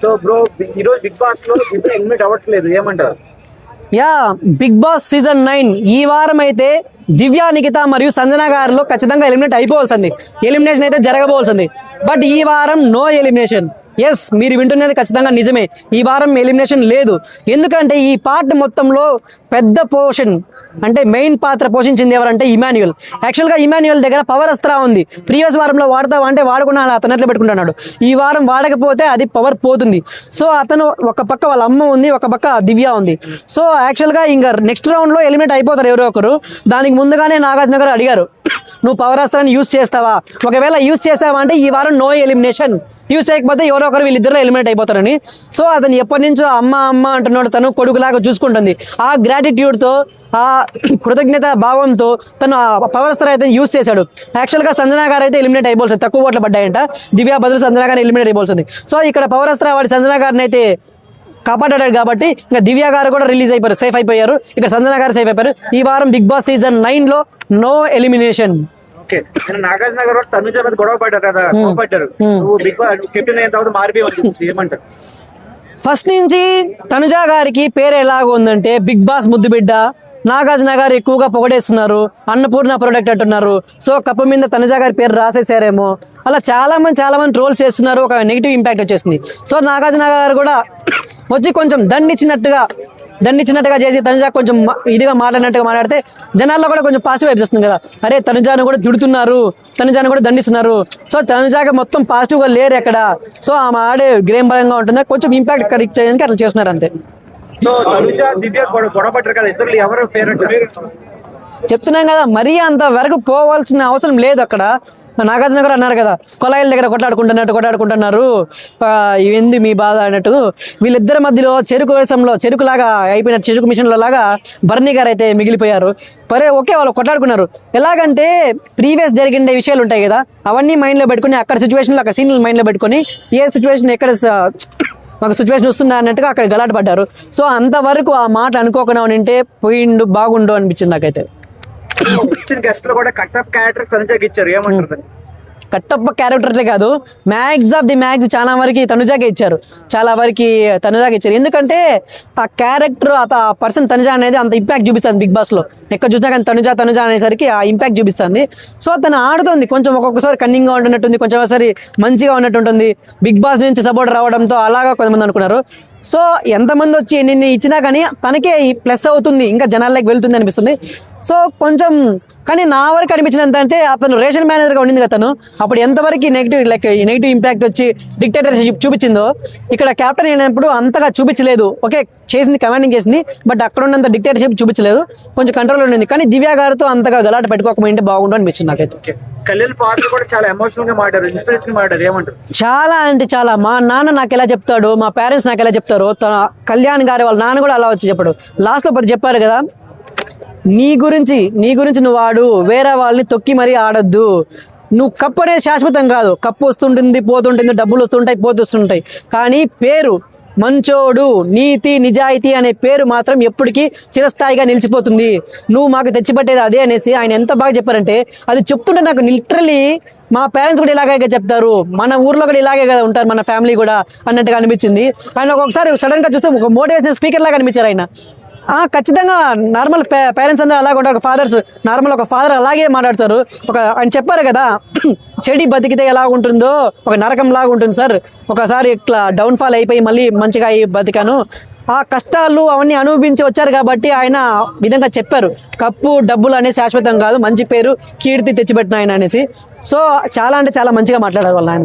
So bro ఈ రోజు big boss లో దివ్య ఎలిమినేట్ అవ్వట్లేదు, ఏమంటారు? యా, బిగ్ బాస్ సీజన్ 9 ఈ వారం అయితే దివ్య, నిఖిత మరియు సంజన గారిలో ఖచ్చితంగా ఎలిమినేట్ అయిపోవాల్సింది. ఎలిమినేషన్ అయితే జరగబోల్సింది. బట్ ఈ వారం నో ఎలిమినేషన్. ఎస్, మీరు వింటున్నది ఖచ్చితంగా నిజమే. ఈ వారం ఎలిమినేషన్ లేదు. ఎందుకంటే ఈ పార్ట్ మొత్తంలో పెద్ద పోర్షన్ అంటే మెయిన్ పాత్ర పోషించింది ఎవరంటే ఇమాన్యుయల్. యాక్చువల్గా ఇమాన్యుయల్ దగ్గర పవర్ అస్త్రా ఉంది. ప్రీవియస్ వారంలో వాడతావా అంటే వాడుకున్నా అతను ఎట్లా పెట్టుకుంటున్నాడు. ఈ వారం వాడకపోతే అది పవర్ పోతుంది. సో అతను ఒక పక్క వాళ్ళ అమ్మ ఉంది, ఒక పక్క దివ్య ఉంది. సో యాక్చువల్గా ఇంకా నెక్స్ట్ రౌండ్లో ఎలిమినేట్ అయిపోతారు ఎవరో ఒకరు. దానికి ముందుగానే నాగార్జున గారు అడిగారు, నువ్వు పవర్ అస్త్రాన్ని యూజ్ చేస్తావా? ఒకవేళ యూజ్ చేసావా అంటే ఈ వారం నో ఎలిమినేషన్. యూజ్ చేయకపోతే ఎవరో ఒకరు వీళ్ళిద్దరు ఎలిమినేట్ అయిపోతారని. సో అతను ఎప్పటి నుంచో అమ్మ అమ్మ అంటున్నాడు, తను కొడుకులాగా చూసుకుంటుంది. ఆ గ్రాటిట్యూడ్తో, ఆ కృతజ్ఞత భావంతో తను పవర్ స్టార్ అయితే యూజ్ చేశాడు. యాక్చువల్గా సంజన గారు అయితే ఎలిమినేట్ అయిపోతుంది, తక్కువ ఓట్లు పడ్డాయంట. దివ్య బదులు సంజన గారు ఎలిమినేట్ అయిపోతుంది. సో ఇక్కడ పవర్ స్టార్ వాడి సంజన గారిని అయితే కాపాడాడు కాబట్టి ఇంకా దివ్య గారు కూడా రిలీజ్ అయిపోయారు, సేఫ్ అయిపోయారు. ఇక్కడ సంజన గారు సేఫ్ అయిపోయారు. ఈ వారం బిగ్ బాస్ సీజన్ 9 లో నో ఎలిమినేషన్. ఓకే, నాగార్జున గారు తనుజ మీద గొడవ పడ్డారు కదా, కోపడ్డారు. నువ్వు బిగ్ బాస్ కెప్టెన్ అయిన తర్వాత మారిపోయి ఏమంటారు? ఫస్ట్ నుంచి తనుజ గారికి పేరు ఎలాగ ఉందంటే బిగ్ బాస్ ముద్దు బిడ్డ. నాగార్జున గారు ఎక్కువగా పొగడేస్తున్నారు, అన్నపూర్ణ ప్రొడక్ట్ అంటున్నారు. సో కప్పు మీద తనుజ గారి పేరు రాసేసారేమో, అలా చాలా మంది ట్రోల్స్ చేస్తున్నారు. ఒక నెగిటివ్ ఇంపాక్ట్ వచ్చేసింది. సో నాగార్జున గారు కూడా వచ్చి కొంచెం దండిచ్చినట్టుగా చేసి తనుజ కొంచెం ఇదిగా మాట్లాడితే జనాల్లో కూడా కొంచెం పాజిటివ్ వైబ్స్ వస్తుంది కదా. అరే తనుజాను కూడా తిడుతున్నారు, తనుజాను కూడా దండిస్తున్నారు. సో తనుజాగా మొత్తం పాజిటివ్గా లేరు ఎక్కడ. సో ఆమె ఆడే గ్రేమ్ బలంగా ఉంటుంది, కొంచెం ఇంపాక్ట్ కరెక్ట్ చేయడానికి అట్లా చేస్తున్నారు అంతే. సో తనుజ దివ్య గొడవ పడ్డారు కదా, ఇద్దరు ఎవరు ఫేవరెట్? చెప్తున్నాం కదా, మరీ అంత వరకు పోవాల్సిన అవసరం లేదు. అక్కడ నాగార్జున గారు అన్నారు కదా, కొలాయిల దగ్గర కొట్లాడుకుంటున్నారు, ఏంది మీ బాధ అన్నట్టు. వీళ్ళిద్దరి మధ్యలో చెరుకులాగా అయిపోయినట్టు, చెరుకు మిషన్ల లాగా బర్నీ గారు అయితే మిగిలిపోయారు. ఓకే, వాళ్ళు కొట్లాడుకున్నారు. ఎలాగంటే ప్రీవియస్ జరిగిన విషయాలు ఉంటాయి కదా, అవన్నీ మైండ్లో పెట్టుకుని అక్కడ సిచ్యువేషన్లో, అక్కడ సీన్లు మైండ్లో పెట్టుకుని ఏ సిచ్యువేషన్ ఎక్కడ మాకు సిచ్యువేషన్ వస్తుందా అన్నట్టుగా అక్కడ గలాట పడ్డారు. సో అంతవరకు ఆ మాట అనుకోకుండా ఉంటే బాగుండు అనిపించింది నాకైతే. గెస్ట్ లో కూడా కట్టప్ క్యారెక్టర్ తనుజకి ఇచ్చారు, ఏమంటారు? కట్టప్ప క్యారెక్టర్లే కాదు, మ్యాక్స్ ఆఫ్ ది మ్యాక్స్ చాలా వరకు తనుజాకే ఇచ్చారు, ఎందుకంటే ఆ క్యారెక్టర్ ఆ పర్సన్ తనుజ అనేది అంత ఇంపాక్ట్ చూపిస్తుంది బిగ్ బాస్ లో. ఎక్కడ చూసినా కానీ తనుజ అనేసరికి ఆ ఇంపాక్ట్ చూపిస్తుంది. సో తను ఆడుతుంది, కొంచెం ఒక్కొక్కసారి కన్నింగ్ గా ఉంటున్నట్టుంది, కొంచెం ఒకసారి మంచిగా ఉన్నట్టుంటుంది. బిగ్ బాస్ నుంచి సపోర్ట్ రావడంతో అలాగా కొంతమంది అనుకున్నారు. సో ఎంతమంది వచ్చి ఎన్ని ఇచ్చినా కానీ తనకే ప్లస్ అవుతుంది, ఇంకా జనాల్లోకి వెళ్తుంది అనిపిస్తుంది. సో కొంచెం కానీ నా వరకు అనిపించినంత అంటే అతను రేషన్ మేనేజర్గా ఉండింది కదా, తను అప్పుడు ఎంతవరకు నెగిటివ్ ఇంపాక్ట్ వచ్చి డిక్టేటర్షిప్ చూపించిందో ఇక్కడ క్యాప్టెన్ అయినప్పుడు అంతగా చూపించలేదు. ఓకే, చేసింది కమాండింగ్ చేసింది, బట్ అక్కడ ఉన్నంత డిక్టేటర్షిప్ చూపించలేదు, కొంచెం కంట్రోల్ ఉండింది. కానీ దివ్య గారితో అంతగా గలాట పెట్టుకోకపోయింటే బాగుండు అనిపించింది నాకైతే. కళ్యాణ్ ఫాదర్ కూడా చాలా ఎమోషనల్ గా మాట్లాడారు, ఇన్స్పిరేషన్ మాట్లాడారు, ఏమంటారు? చాలా అంటే చాలా. మా నాన్న నాకు ఎలా చెప్తాడు, మా పేరెంట్స్ నాకు ఎలా చెప్తారో, కళ్యాణ్ గారి వాళ్ళ నాన్న కూడా అలా వచ్చి చెప్పాడు. లాస్ట్ లో చెప్పారు కదా, నీ గురించి నువ్వు ఆడు, వేరే వాళ్ళని తొక్కి మరీ ఆడొద్దు. నువ్వు కప్పు అనేది శాశ్వతం కాదు, కప్పు వస్తుంటుంది పోతుంటుంది, డబ్బులు వస్తుంటాయి పోతుంటాయి, కానీ పేరు మంచోడు, నీతి నిజాయితీ అనే పేరు మాత్రం ఎప్పటికీ చిరస్థాయిగా నిలిచిపోతుంది. నువ్వు మాకు తెచ్చిపెట్టేది అదే అనేసి ఆయన ఎంత బాగా చెప్పారంటే, అది చెప్తుంటే నాకు లిటరలీ మా పేరెంట్స్ కూడా ఇలాగే చెప్తారు, మన ఊర్లో కూడా ఇలాగే కదా ఉంటారు, మన ఫ్యామిలీ కూడా అన్నట్టుగా అనిపించింది. ఆయన ఒకసారి సడన్ గా చూస్తే ఒక మోటివేషనల్ స్పీకర్ లాగా అనిపించారు ఆయన. ఖచ్చితంగా నార్మల్ పేరెంట్స్ అందరూ అలాగే ఉంటారు, ఫాదర్స్ నార్మల్ ఒక ఫాదర్ అలాగే మాట్లాడతారు. ఆయన చెప్పారు కదా, చెడి బతికితే ఎలా ఉంటుందో ఒక నరకం లాగా ఉంటుంది సార్, ఒకసారి ఇట్లా డౌన్ఫాల్ అయిపోయి మళ్ళీ మంచిగా అయి బతికాను, ఆ కష్టాలు అవన్నీ అనుభవించి వచ్చారు కాబట్టి ఆయన విధంగా చెప్పారు, కప్పు డబ్బులు అనేది శాశ్వతం కాదు, మంచి పేరు కీర్తి తెచ్చిపెట్టిన ఆయన అనేసి. సో చాలా అంటే చాలా మంచిగా మాట్లాడారు వాళ్ళు ఆయన కూడా.